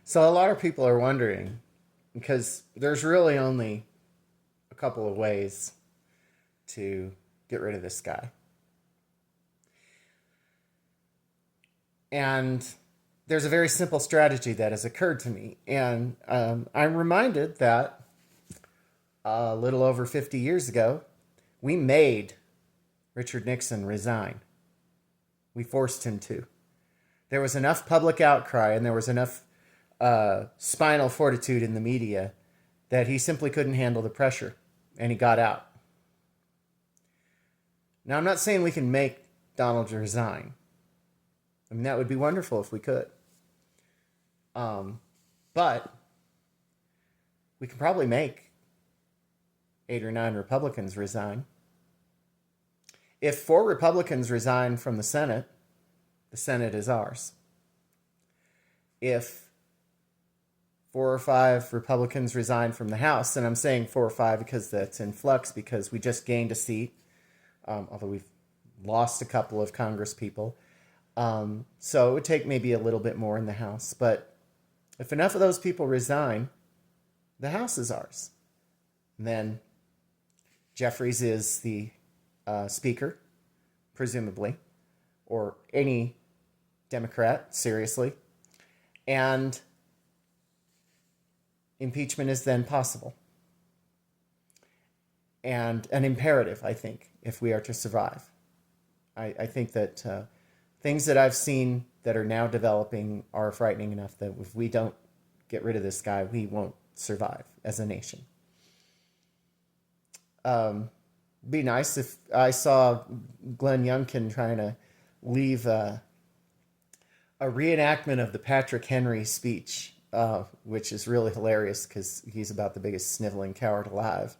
So a lot of people are wondering because there's really only a couple of ways to get rid of this guy. And there's a very simple strategy that has occurred to me. And I'm reminded that a little over 50 years ago, we made Richard Nixon resign. We forced him to. There was enough public outcry and there was enough spinal fortitude in the media that he simply couldn't handle the pressure and he got out. Now, I'm not saying we can make Donald resign. I mean, that would be wonderful if we could. But we can probably make 8 or 9 Republicans resign. If 4 Republicans resign from the Senate is ours. If 4 or 5 Republicans resign from the House, and I'm saying 4 or 5 because that's in flux because we just gained a seat, although we've lost a couple of Congress people. So it would take maybe a little bit more in the House. But if enough of those people resign, the House is ours. And then Jeffries is the Speaker, presumably, or any Democrat, seriously. And impeachment is then possible. And an imperative, I think, if we are to survive. I think that things that I've seen that are now developing are frightening enough that if we don't get rid of this guy, we won't survive as a nation. Be nice if I saw Glenn Youngkin trying to leave a reenactment of the Patrick Henry speech, which is really hilarious because he's about the biggest sniveling coward alive.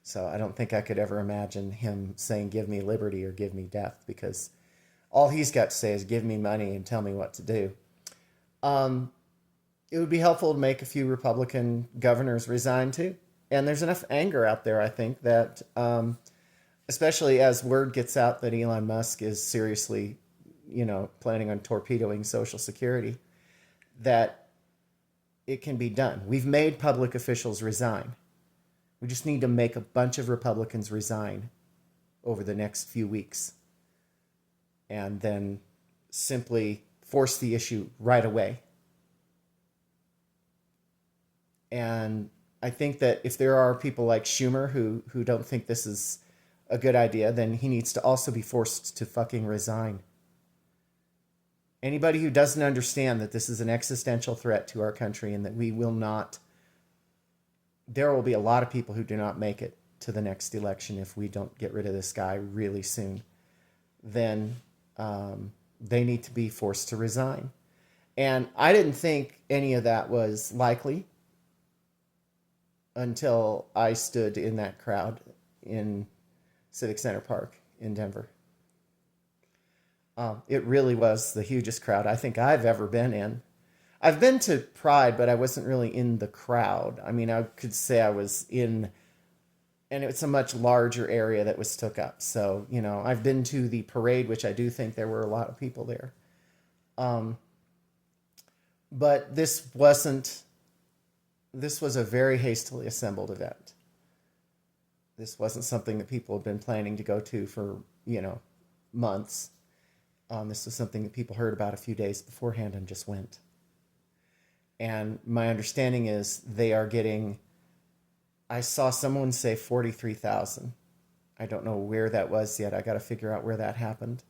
So I don't think I could ever imagine him saying, "Give me liberty" or "Give me death," because all he's got to say is "Give me money and tell me what to do." It would be helpful to make a few Republican governors resign too. And there's enough anger out there, I think, that especially as word gets out that Elon Musk is seriously, planning on torpedoing Social Security, that it can be done. We've made public officials resign. We just need to make a bunch of Republicans resign over the next few weeks and then simply force the issue right away. And I think that if there are people like Schumer who don't think this is a good idea, then he needs to also be forced to fucking resign. Anybody who doesn't understand that this is an existential threat to our country and that there will be a lot of people who do not make it to the next election if we don't get rid of this guy really soon, then they need to be forced to resign. And I didn't think any of that was likely until I stood in that crowd in Civic Center Park in Denver. It really was the hugest crowd I think I've ever been in. I've been to Pride, but I wasn't really in the crowd. I mean, I could say I was in, and it's a much larger area that was took up. So, I've been to the parade, which I do think there were a lot of people there. But this was a very hastily assembled event. This wasn't something that people had been planning to go to for, months. This was something that people heard about a few days beforehand and just went. And my understanding is they are getting, I saw someone say 43,000. I don't know where that was yet. I got to figure out where that happened.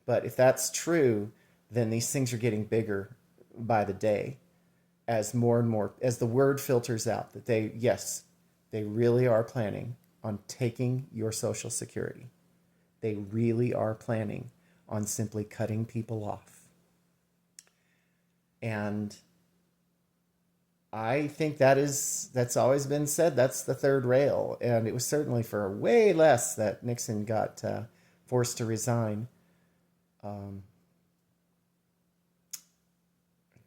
But if that's true, then these things are getting bigger by the day as more and more, as the word filters out that they really are planning on taking your Social Security. They really are planning on simply cutting people off. And I think that's always been said. That's the third rail. And it was certainly for way less that Nixon got forced to resign. I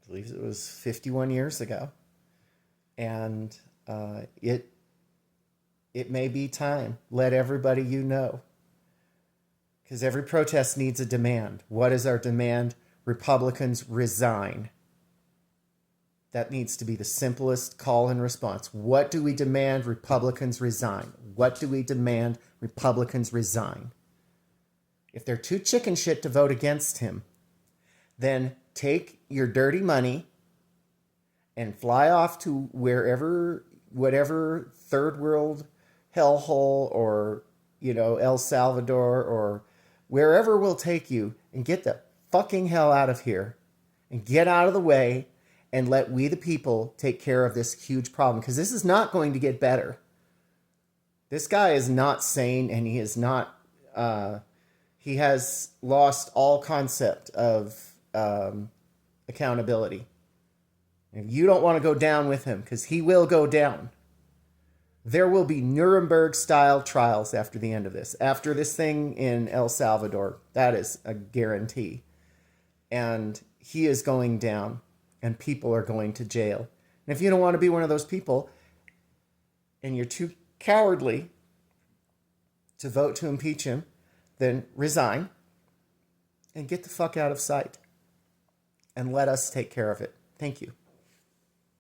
believe it was 51 years ago. And it may be time. Let everybody know. Because every protest needs a demand. What is our demand? Republicans resign. That needs to be the simplest call and response. What do we demand? Republicans resign. What do we demand? Republicans resign. If they're too chicken shit to vote against him, then take your dirty money and fly off to wherever, whatever third world hellhole or, El Salvador or wherever will take you, and get the fucking hell out of here and get out of the way and let we the people take care of this huge problem, because this is not going to get better. This guy is not sane, and he is not, he has lost all concept of accountability. If you don't want to go down with him, because he will go down, there will be Nuremberg-style trials after the end of this. After this thing in El Salvador, that is a guarantee. And he is going down, and people are going to jail. And if you don't want to be one of those people, and you're too cowardly to vote to impeach him, then resign and get the fuck out of sight. And let us take care of it. Thank you.